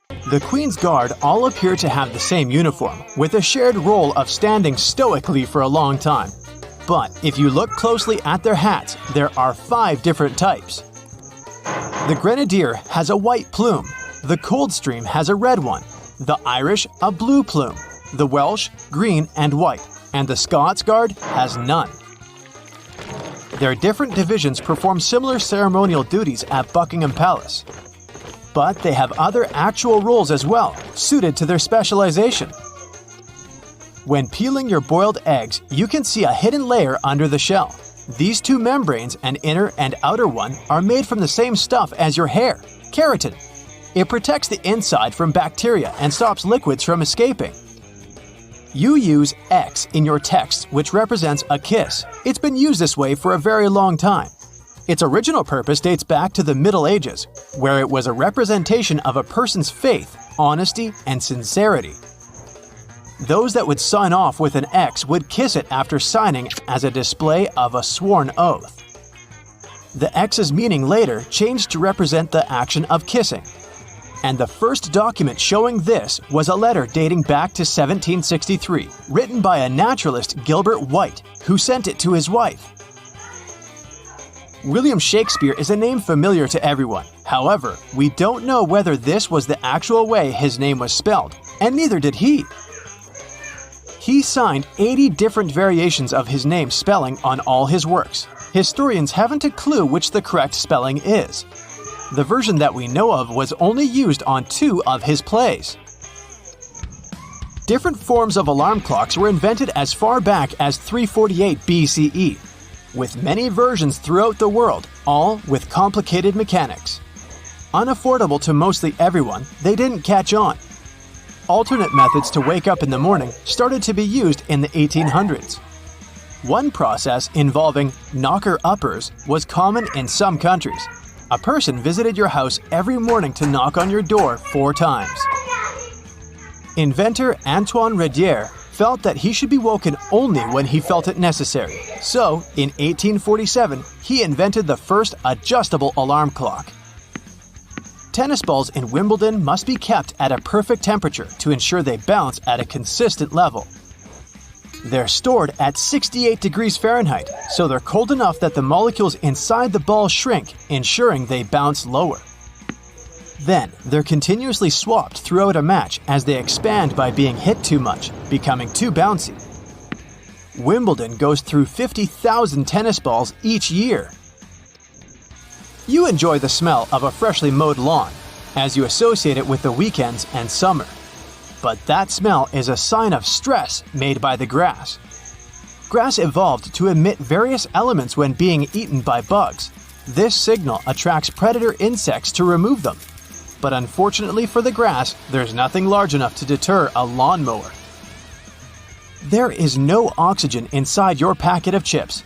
The Queen's Guard all appear to have the same uniform, with a shared role of standing stoically for a long time. But if you look closely at their hats, there are 5 different types. The Grenadier has a white plume, the Coldstream has a red one, the Irish a blue plume, the Welsh green and white, and the Scots Guard has none. Their different divisions perform similar ceremonial duties at Buckingham Palace. But they have other actual roles as well, suited to their specialization. When peeling your boiled eggs, you can see a hidden layer under the shell. These 2 membranes, an inner and outer one, are made from the same stuff as your hair, keratin. It protects the inside from bacteria and stops liquids from escaping. You use X in your text, which represents a kiss. It's been used this way for a very long time. Its original purpose dates back to the Middle Ages, where it was a representation of a person's faith, honesty, and sincerity. Those that would sign off with an X would kiss it after signing as a display of a sworn oath. The X's meaning later changed to represent the action of kissing. And the first document showing this was a letter dating back to 1763, written by a naturalist, Gilbert White, who sent it to his wife. William Shakespeare is a name familiar to everyone. However, we don't know whether this was the actual way his name was spelled, and neither did he. He signed 80 different variations of his name spelling on all his works. Historians haven't a clue which the correct spelling is. The version that we know of was only used on 2 of his plays. Different forms of alarm clocks were invented as far back as 348 BCE, with many versions throughout the world, all with complicated mechanics. Unaffordable to mostly everyone, they didn't catch on. Alternate methods to wake up in the morning started to be used in the 1800s. One process involving knocker-uppers was common in some countries. A person visited your house every morning to knock on your door 4 times. Inventor Antoine Redier felt that he should be woken only when he felt it necessary. So, in 1847, he invented the first adjustable alarm clock. Tennis balls in Wimbledon must be kept at a perfect temperature to ensure they bounce at a consistent level. They're stored at 68 degrees Fahrenheit, so they're cold enough that the molecules inside the ball shrink, ensuring they bounce lower. Then, they're continuously swapped throughout a match as they expand by being hit too much, becoming too bouncy. Wimbledon goes through 50,000 tennis balls each year. You enjoy the smell of a freshly mowed lawn, as you associate it with the weekends and summer. But that smell is a sign of stress made by the grass. Grass evolved to emit various elements when being eaten by bugs. This signal attracts predator insects to remove them. But unfortunately for the grass, there's nothing large enough to deter a lawnmower. There is no oxygen inside your packet of chips.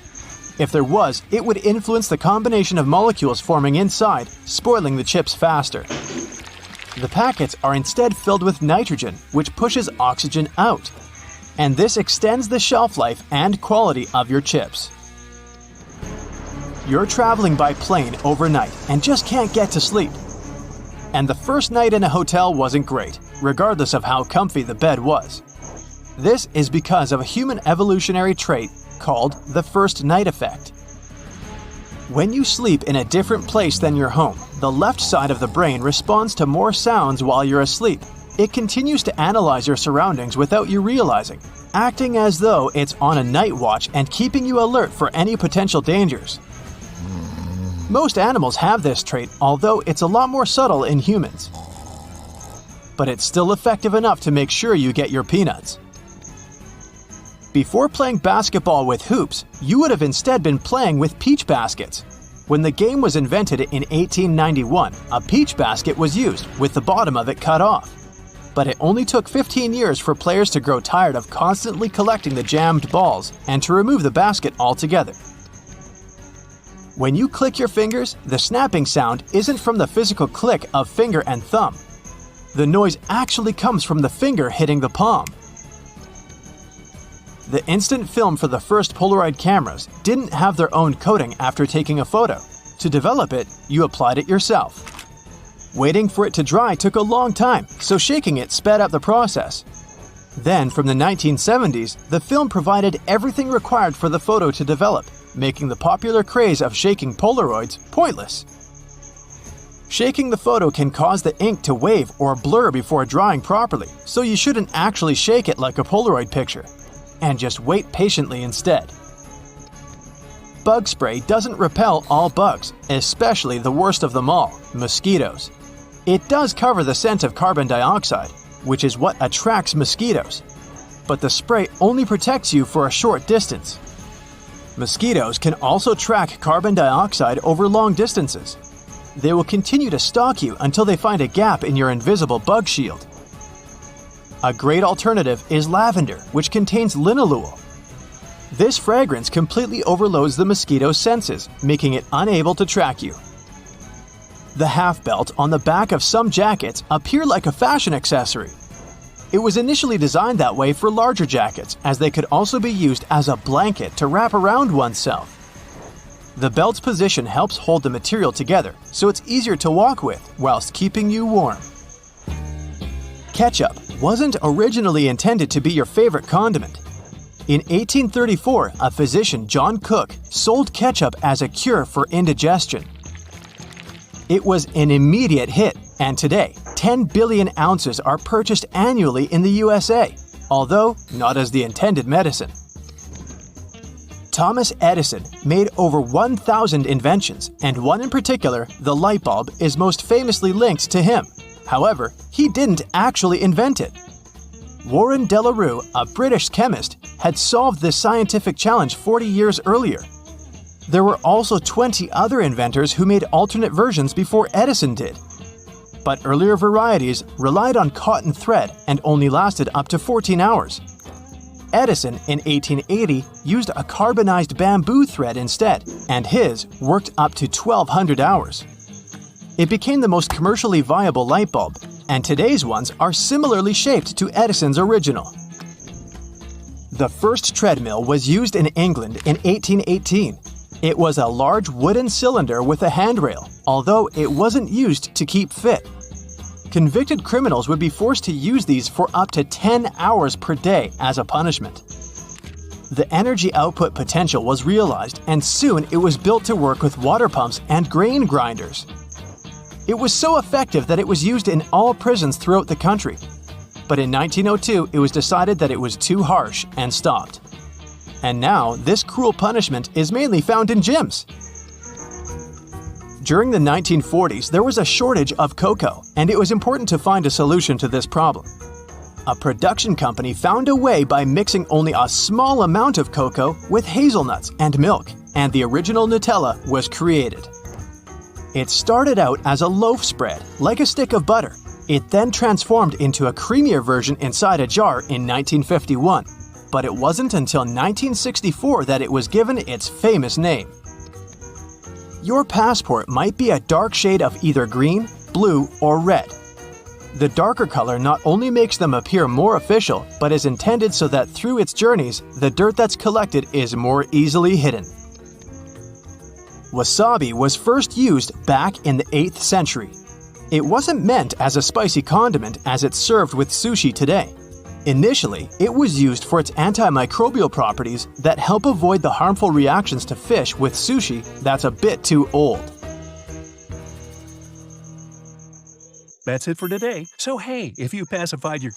If there was, it would influence the combination of molecules forming inside, spoiling the chips faster. The packets are instead filled with nitrogen, which pushes oxygen out. And this extends the shelf life and quality of your chips. You're traveling by plane overnight and just can't get to sleep. And the first night in a hotel wasn't great, regardless of how comfy the bed was. This is because of a human evolutionary trait called the first night effect. When you sleep in a different place than your home, the left side of the brain responds to more sounds while you're asleep. It continues to analyze your surroundings without you realizing, acting as though it's on a night watch and keeping you alert for any potential dangers. Most animals have this trait, although it's a lot more subtle in humans. But it's still effective enough to make sure you get your peanuts. Before playing basketball with hoops, you would have instead been playing with peach baskets. When the game was invented in 1891, a peach basket was used, with the bottom of it cut off. But it only took 15 years for players to grow tired of constantly collecting the jammed balls and to remove the basket altogether. When you click your fingers, the snapping sound isn't from the physical click of finger and thumb. The noise actually comes from the finger hitting the palm. The instant film for the first Polaroid cameras didn't have their own coating after taking a photo. To develop it, you applied it yourself. Waiting for it to dry took a long time, so shaking it sped up the process. Then, from the 1970s, the film provided everything required for the photo to develop, making the popular craze of shaking Polaroids pointless. Shaking the photo can cause the ink to wave or blur before drying properly, so you shouldn't actually shake it like a Polaroid picture, and just wait patiently instead. Bug spray doesn't repel all bugs, especially the worst of them all, mosquitoes. It does cover the scent of carbon dioxide, which is what attracts mosquitoes, but the spray only protects you for a short distance. Mosquitoes can also track carbon dioxide over long distances. They will continue to stalk you until they find a gap in your invisible bug shield. A great alternative is lavender, which contains linalool. This fragrance completely overloads the mosquito's senses, making it unable to track you. The half belt on the back of some jackets appear like a fashion accessory. It was initially designed that way for larger jackets, as they could also be used as a blanket to wrap around oneself. The belt's position helps hold the material together, so it's easier to walk with whilst keeping you warm. Ketchup wasn't originally intended to be your favorite condiment. In 1834, a physician, John Cook, sold ketchup as a cure for indigestion. It was an immediate hit, and today, 10 billion ounces are purchased annually in the USA, although not as the intended medicine. Thomas Edison made over 1,000 inventions, and one in particular, the light bulb, is most famously linked to him. However, he didn't actually invent it. Warren De La Rue, a British chemist, had solved this scientific challenge 40 years earlier. There were also 20 other inventors who made alternate versions before Edison did. But earlier varieties relied on cotton thread and only lasted up to 14 hours. Edison, in 1880, used a carbonized bamboo thread instead, and his worked up to 1,200 hours. It became the most commercially viable light bulb, and today's ones are similarly shaped to Edison's original. The first treadmill was used in England in 1818. It was a large wooden cylinder with a handrail, although it wasn't used to keep fit. Convicted criminals would be forced to use these for up to 10 hours per day as a punishment. The energy output potential was realized, and soon it was built to work with water pumps and grain grinders. It was so effective that it was used in all prisons throughout the country. But in 1902, it was decided that it was too harsh and stopped. And now, this cruel punishment is mainly found in gyms. During the 1940s, there was a shortage of cocoa, and it was important to find a solution to this problem. A production company found a way by mixing only a small amount of cocoa with hazelnuts and milk, and the original Nutella was created. It started out as a loaf spread, like a stick of butter. It then transformed into a creamier version inside a jar in 1951, but it wasn't until 1964 that it was given its famous name. Your passport might be a dark shade of either green, blue, or red. The darker color not only makes them appear more official, but is intended so that through its journeys, the dirt that's collected is more easily hidden. Wasabi was first used back in the 8th century. It wasn't meant as a spicy condiment as it's served with sushi today. Initially, it was used for its antimicrobial properties that help avoid the harmful reactions to fish with sushi that's a bit too old. That's it for today. So hey, if you pacified your